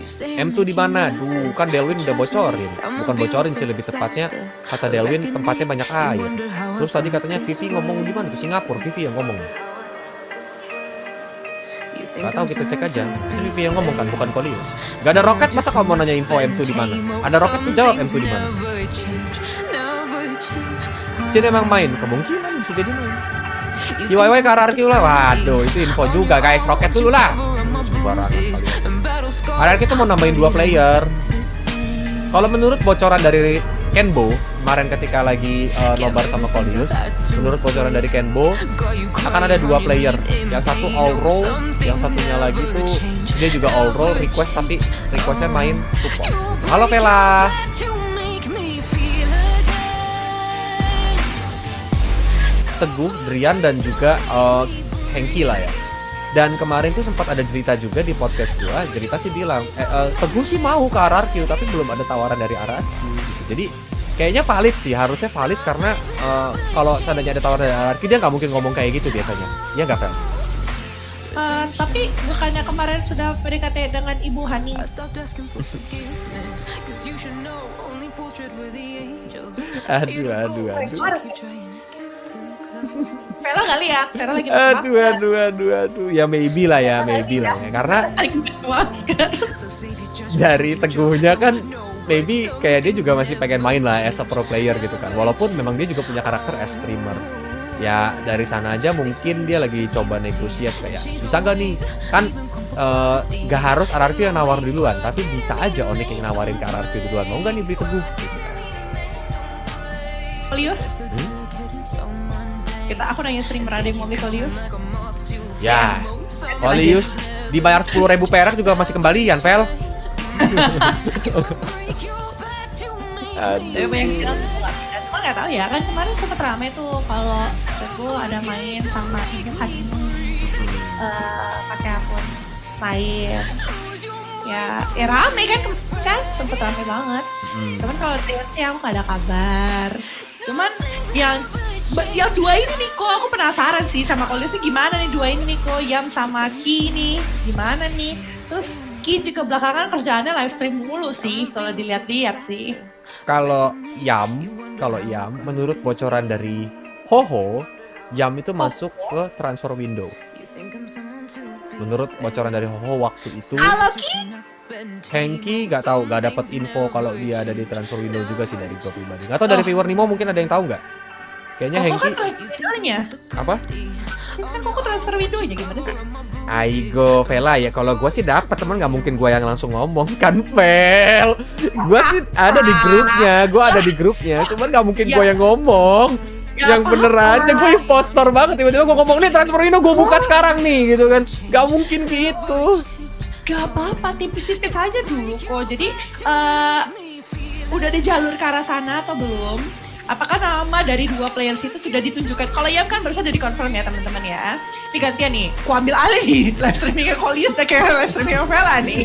M2 di mana? Duh, kan Delwin udah bocorin. Bukan bocorin sih, lebih tepatnya kata Delwin tempatnya banyak air. Terus tadi katanya Vivi ngomong di mana tuh? Singapura, Vivi yang ngomong. Gak tahu, kita cek aja. Itu Vivi yang ngomong kan, bukan Kolius. Gak ada roket, masa kamu mau nanya info M2 di mana? Ada roket tuh jawab M2 di mana. Sini emang main, kemungkinan bisa jadi main. YY ke RRQ lah, waduh itu info juga guys, roket dulu lah. RRQ tuh mau nambahin 2 player. Kalau menurut bocoran dari Kenbo kemarin ketika lagi nobar sama Kolius, menurut bocoran dari Kenbo akan ada 2 player. Yang satu all role, yang satunya lagi tuh dia juga all role request tapi requestnya main support. Halo Vela. Teguh, Drian dan juga Hengki lah ya. Dan kemarin tuh sempat ada cerita juga di podcast gua, cerita sih bilang Teguh sih mau ke RRQ tapi belum ada tawaran dari RRQ gitu. Jadi kayaknya valid sih, harusnya valid karena kalau seandainya ada tawaran dari RRQ dia nggak mungkin ngomong kayak gitu biasanya. Iya nggak, Vel? Tapi bukannya kemarin sudah PDKT dengan Ibu Hani? Aduh. Vela nggak lihat, Vela lagi Aduh. Ya maybe lah ya. Karena dari Teguhnya kan maybe kayak dia juga masih pengen main lah as a pro player gitu kan. Walaupun memang dia juga punya karakter as streamer. Ya dari sana aja mungkin dia lagi coba negosiasi kayak bisa nggak nih kan nggak harus RRQ yang nawar duluan, tapi bisa aja Onyx yang nawarin ke RRQ duluan, mau nggak nih beli Teguh gitu kan. Kolius? Aku nanya streamer ada yang mau beli Kolius? Ya, Kolius dibayar 10.000 perak juga masih kembalian, Vel. Ada banyak bilang cuma nggak tahu ya, kan kemarin sempat ramai tuh kalau Teguh ada main sama Ibu Hani pakai akun lain. Ya rame kan sempet rame banget. Cuman kalau Drian sih aku nggak ada kabar. Cuman yang 2 ini nih kok aku penasaran sih sama Kolius nih, gimana nih 2 ini nih kok, Yam sama Ki nih gimana nih. Terus Ki juga belakangan kerjaannya live stream mulu sih kalau dilihat-lihat sih. Kalau Yam menurut bocoran dari Hoho, Yam itu masuk ke transfer window. Menurut bocoran dari Hoho waktu itu. Kalau Ki? Hengki gak tahu, gak dapat info kalau dia ada di transfer window juga sih dari gue pribadi. Gak tahu dari viewer Nimo mungkin ada yang tahu nggak? Kayaknya Hengki. Kan window-nya. Apa? Kan kok transfer window-nya gimana sih? Aigo, Vela ya. Kalau gue sih dapat, teman nggak mungkin gue yang langsung ngomong kan, Vel. Gue sih ada di grupnya. Cuman nggak mungkin gue yang ngomong. Yang bener aja, gue impostor banget. Tiba-tiba gue ngomong nih transfer window gue buka sekarang nih, gitu kan? Gak mungkin gitu. Gak apa-apa, tipis-tipis aja dulu kok. Jadi udah ada jalur ke arah sana atau belum? Apakah nama dari 2 players itu sudah ditunjukkan? Kalau Yam kan barusan udah dikonfirm ya teman-teman ya. Ini gantian nih, ku ambil alih nih live streamingnya Kolius dan kayak live streamingnya Vela nih.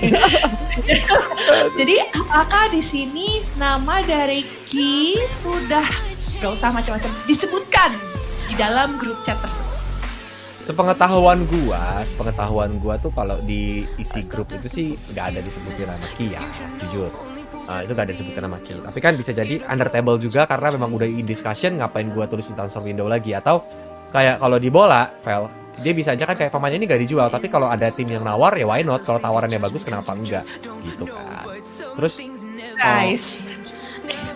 Jadi apakah di sini nama dari Ki sudah gak usah macam-macam disebutkan di dalam grup chat tersebut? Sepengetahuan gua tuh kalau di isi grup itu sih nggak ada disebutin nama Ki ya, jujur. Itu nggak ada disebutin nama Ki. Tapi kan bisa jadi under table juga karena memang udah in discussion, ngapain gua tulis di transfer window lagi. Atau kayak kalau di bola, Vel, dia bisa aja kan kayak pemainnya ini nggak dijual, tapi kalau ada tim yang nawar ya why not, kalau tawarannya bagus kenapa enggak gitu kan. Terus Guys,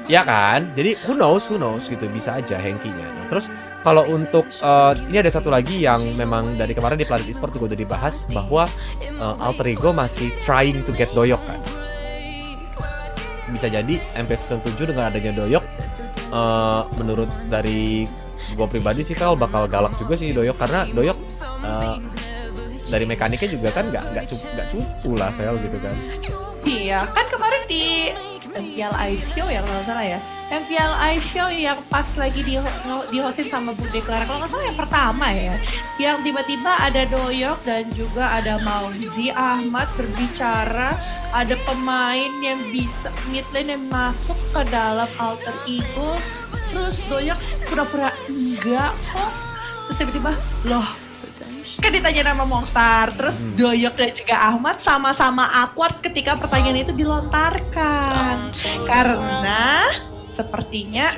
ya kan, jadi who knows gitu, bisa aja Hengkinya. Nah, terus kalau untuk ini ada satu lagi yang memang dari kemarin di Planet Esport juga udah dibahas bahwa Alter Ego masih trying to get Doyok kan. Bisa jadi MP Season 7 dengan adanya Doyok, menurut dari gue pribadi sih Vel bakal galak juga sih Doyok, karena Doyok dari mekaniknya juga kan nggak cupu lah Vel gitu kan. iya kan kemarin di MPL Ice Show ya kalau nggak salah ya. MPL Ice Show yang pas lagi di hostin sama Bude Clara, kalau nggak salah yang pertama ya. Yang tiba-tiba ada Doyok dan juga ada Mauzi Ahmad berbicara, ada pemain yang bisa mid lane yang masuk ke dalam Alter Ego. Terus Doyok pura-pura enggak kok. Terus tiba-tiba loh kan ditanya nama Mongstar, terus Doyok dan juga Ahmad sama-sama awkward ketika pertanyaan itu dilontarkan. Karena sepertinya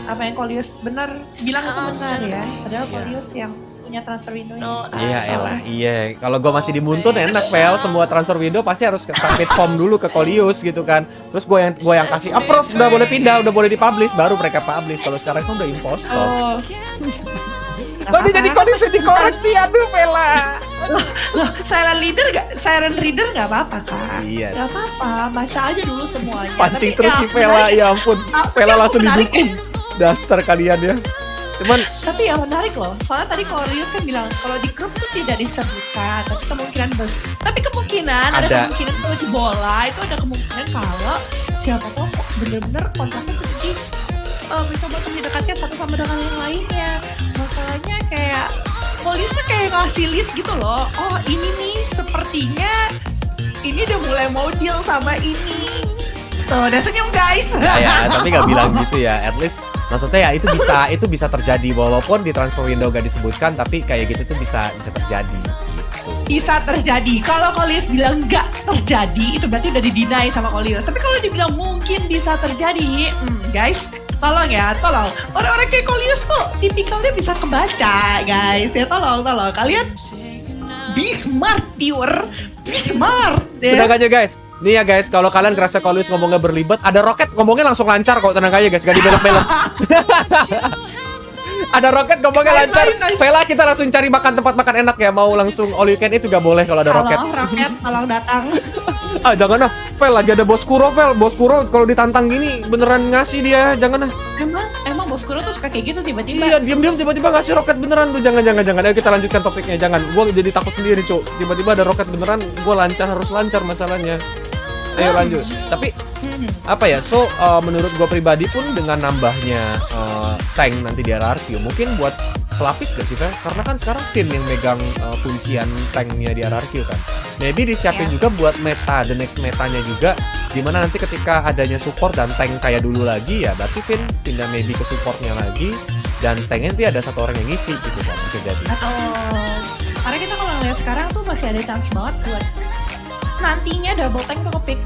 apa yang Kolius benar bilang itu benar ya. Padahal Kolius yang punya transfer window ini. Iya elah, iya. Kalau gue masih di Muntun enak Pel, semua transfer window pasti harus submit form dulu ke Kolius gitu kan. Terus gue yang kasih approve, udah boleh pindah, udah boleh dipublish, baru mereka publish. Kalau sekarang kan udah impostor. Tadi jadi Kolius yang dikoreksi, aduh Pela. Loh, silent reader nggak apa-apa kan? Iya. Nggak apa-apa, baca aja dulu semuanya. Pancing Tapi terus si Pela, ya ampun. Pela langsung dibuka. Dasar kalian ya. Cuman tapi yang menarik loh, soalnya tadi Kolius kan bilang kalau di grup tuh tidak disebutkan, tapi kemungkinan ada kemungkinan kalau di bola itu ada kemungkinan kalau siapa tahu bener-bener kontaknya seperti mencoba untuk didekatkan satu sama dengan yang lainnya. Masalahnya kayak Kolius tuh kayak ngasih lead gitu loh. Oh ini nih sepertinya ini udah mulai mau deal sama ini. Tuh udah senyum guys. ya, tapi nggak bilang gitu ya. At least maksudnya ya itu bisa terjadi walaupun di transfer window gak disebutkan, tapi kayak gitu tuh bisa terjadi. Gitu. Bisa terjadi. Kalau Kolius bilang nggak terjadi, itu berarti udah di-deny sama Kolius. Tapi kalau dibilang mungkin bisa terjadi, guys, tolong. Orang-orang kayak Kolius tuh tipikalnya bisa kebaca, guys. Ya tolong. Kalian be smart, viewer. Be smart. Tenang aja guys. Nih ya guys, kalau kalian ngerasa Kolius ngomongnya berlibat, ada roket ngomongnya langsung lancar kok, tenang aja guys, gak dibelok-belok. Ada roket ngomongnya lancar. Vela kita langsung cari tempat makan enak ya, mau langsung all you can eat juga boleh kalau ada roket. Roket, tolong datang. Jangan lah, Vel lagi ada Bos Kuro kalau ditantang gini beneran ngasih dia, jangan lah. Emang Bos Kuro tuh suka kayak gitu tiba-tiba. Iya, diam-diam tiba-tiba ngasih roket beneran tuh, jangan. Ayo kita lanjutkan topiknya, jangan. Gua jadi takut sendiri, Cuk. Tiba-tiba ada roket beneran, gua harus lancar masalahnya. Ayo lanjut. Tapi apa ya? Menurut gue pribadi pun dengan nambahnya tank nanti di RRQ mungkin buat pelapis gak sih, Fel? Karena kan sekarang tim yang megang kuncian tanknya di RRQ kan. Maybe disiapin juga buat the next metanya juga, dimana nanti ketika adanya support dan tank kayak dulu lagi ya, berarti Vin pindah maybe ke supportnya lagi dan tanknya nanti ada satu orang yang ngisi gitu kan, bisa jadi. Karena kita kalau ngeliat sekarang tuh masih ada chance banget buat nantinya double tank tuh kepick.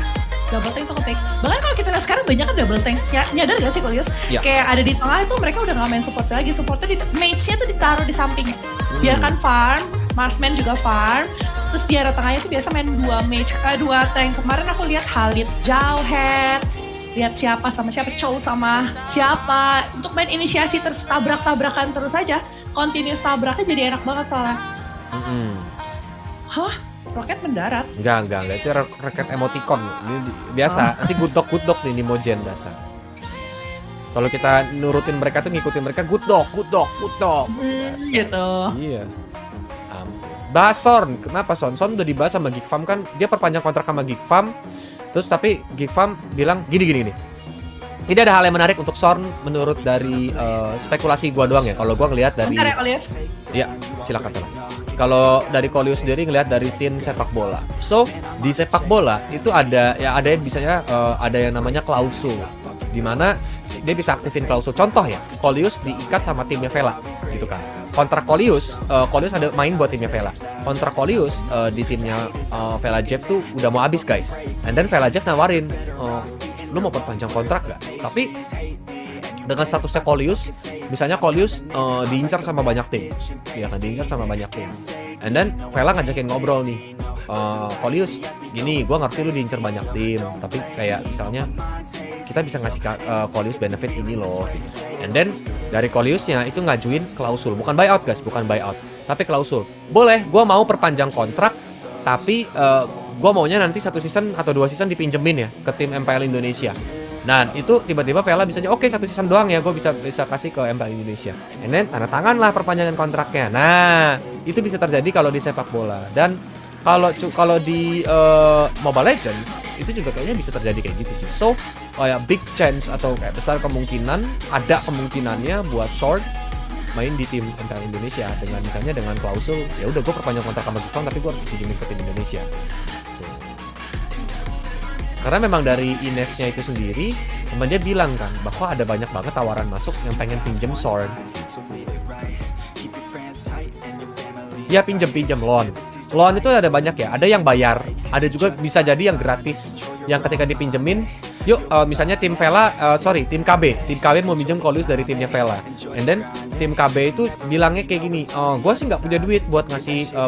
Bahkan kalau kita lihat sekarang banyak kan double tank. Nyadar gak sih Kolius? Ya. Kayak ada di tengah itu mereka udah gak main support lagi. Supportnya mage-nya tuh ditaruh di samping. Biarkan farm, marksman juga farm. Terus di area tengahnya tuh biasa main 2 tank. Kemarin aku lihat Khalid Jauhead, lihat siapa sama siapa, Chow sama siapa. Untuk main inisiasi terus tabrak-tabrakan terus aja. Continuous tabraknya jadi enak banget soalnya. Hah? Roket mendarat? Enggak, itu roket emoticon. Ini biasa, nanti good dog nih Mojen dasar. Kalau kita nurutin mereka tuh ngikutin mereka good dog. Gitu. Iya. Bahas Sorn, kenapa Son udah dibahas sama Geek Farm kan, dia perpanjang kontrak sama Geek Farm. Terus tapi Geek Farm bilang gini. Ini ada hal yang menarik untuk Sorn menurut dari spekulasi gua doang ya. Kalau gua ngelihat dari ya, silakan tolong. Kalau dari Kolius sendiri ngelihat dari scene sepak bola. Di sepak bola itu ada yang bisanya ada yang namanya klausul. Di mana dia bisa aktifin klausul. Contoh ya, Kolius diikat sama timnya Vela gitu kan. Kontrak Kolius ada main buat timnya Vela. Kontrak Kolius di timnya Vela Jeff tuh udah mau habis guys. And then Vela Jeff nawarin, lu mau perpanjang kontrak gak? Tapi dengan statusnya Kolius, misalnya Kolius diincar sama banyak tim, ya kan, diincar sama banyak tim. And then Vela ngajakin ngobrol nih, Kolius, gini, gue ngerti lu diincar banyak tim, tapi kayak misalnya kita bisa ngasih Kolius benefit ini loh. And then dari Koliusnya itu ngajuin klausul, bukan buyout guys, bukan buyout, tapi klausul. Boleh, gue mau perpanjang kontrak, tapi gue maunya nanti 1 season atau 2 season dipinjemin ya ke tim MPL Indonesia. Nah itu tiba-tiba Vela bisanya oke 1 season doang ya, gue bisa kasih ke MPL Indonesia. And then tanda tangan lah perpanjangan kontraknya. Nah itu bisa terjadi kalau di sepak bola. Dan kalau di Mobile Legends itu juga kayaknya bisa terjadi kayak gitu sih. Kayak big chance atau kayak besar kemungkinan, ada kemungkinannya buat Sword main di tim MPL Indonesia dengan klausul ya udah gue perpanjang kontrak sama Gikon tapi gue harus pinjemin ke tim Indonesia. Karena memang dari Ines-nya itu sendiri, teman dia bilang kan bahwa ada banyak banget tawaran masuk yang pengen pinjem Sword. Ya pinjem loan. Loan itu ada banyak ya. Ada yang bayar, ada juga bisa jadi yang gratis. Yang ketika dipinjemin, yuk misalnya tim tim KB mau minjem Kolius dari timnya Vela. And then tim KB itu bilangnya kayak gini, gue sih nggak punya duit buat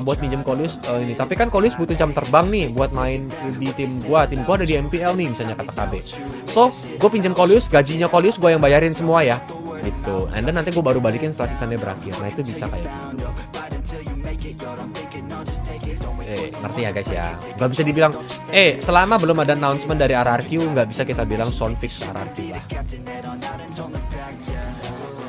buat minjem Kolius ini. Tapi kan Kolius butuh jam terbang nih buat main di tim gue ada di MPL nih misalnya kata KB. So gue pinjem Kolius, gajinya Kolius gue yang bayarin semua ya. Gitu. And then nanti gue baru balikin setelah seasonnya berakhir. Nah itu bisa kayak gitu. Ngerti ya guys ya. Gak bisa dibilang selama belum ada announcement dari RRQ nggak bisa kita bilang sound fix ke RRQ lah.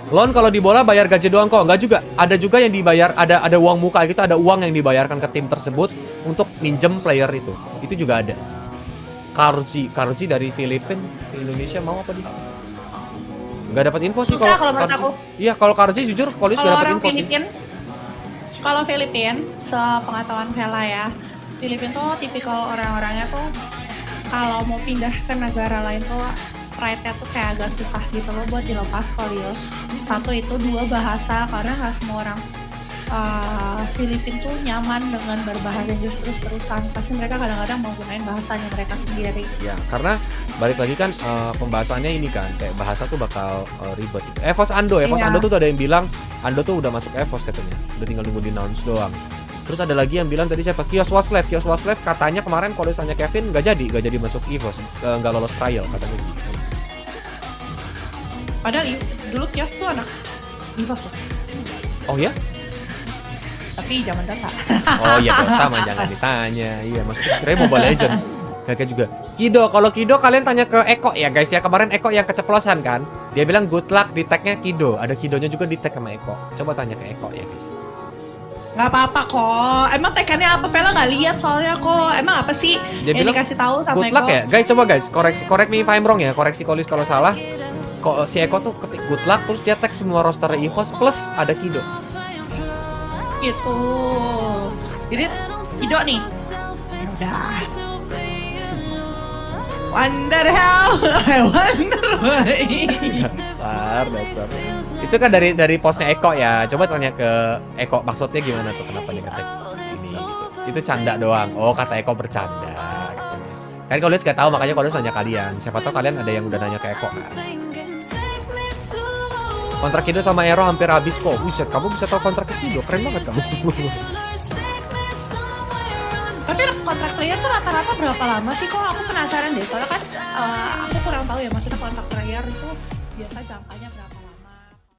Loan kalau di bola bayar gaji doang kok. Nggak juga. Ada juga yang dibayar, ada uang muka gitu, ada uang yang dibayarkan ke tim tersebut untuk minjem player itu. Itu juga ada. Karzi dari Filipina ke Indonesia mau apa dia? Nggak dapat info sih kalau menurut aku. Iya, kalau Karzi jujur Kolius nggak dapat info sih. Kalau Filipina, sepengetahuan Vela ya, Filipina tuh tipikal orang-orangnya tuh kalau mau pindah ke negara lain tuh pride-nya tuh kayak agak susah gitu loh buat dilepas Kolius. Satu itu, dua bahasa, karena nggak semua orang Filipina tuh nyaman dengan berbahasa Inggris terus-terusan. Pasti mereka kadang-kadang menggunakan bahasanya mereka sendiri. Ya, karena balik lagi kan pembahasannya ini kan kayak bahasa tuh bakal ribet. EVOS Ando tuh ada yang bilang Ando tuh udah masuk EVOS katanya. Udah tinggal nunggu di announce doang. Terus ada lagi yang bilang tadi siapa? Kios Waslev katanya kemarin kalau misalnya Kevin nggak jadi masuk EVOS, nggak lolos trial katanya gitu. Padahal dulu Kios tuh anak EVOS loh. Oh ya? Tapi zaman Dota. Oh iya, Dota mah jangan ditanya. Iya, maksudnya kira Mobile Legends. Kayak juga. Kalau Kido kalian tanya ke Eko ya guys ya. Kemarin Eko yang keceplosan kan. Dia bilang good luck di tag-nya Kido. Ada Kidonya juga di tag sama Eko. Coba tanya ke Eko ya guys. Nggak apa-apa kok. Emang tag-nya apa? Vela nggak lihat soalnya kok. Emang apa sih dia yang dikasih tahu sama good luck Eko? ya. Guys, coba guys. Correct me if I'm wrong ya. Koreksi Kolius kalau salah. Kok si Eko tuh ketik good luck terus dia tag semua roster EVOS plus ada Kido. Gitu. Jadi Kido nih. Udah. Wonder how, I wonder why. Dasar. Itu kan dari postnya Eko ya. Coba tanya ke Eko maksudnya gimana tuh, kenapa dia ngetek ini gitu. Itu canda doang. Oh, kata Eko bercanda. Kan Kolius gak tahu, makanya Kolius nanya kalian. Siapa tahu kalian ada yang udah nanya ke Eko kan. Kontrak Kido sama Ero hampir habis kok. Buset, kamu bisa tahu kontrak Kido, keren banget kamu. Tapi kontrak player tuh rata-rata berapa lama sih? Kok aku penasaran deh. Soalnya kan aku kurang tahu ya, maksudnya kontrak player itu biasa jangkanya berapa.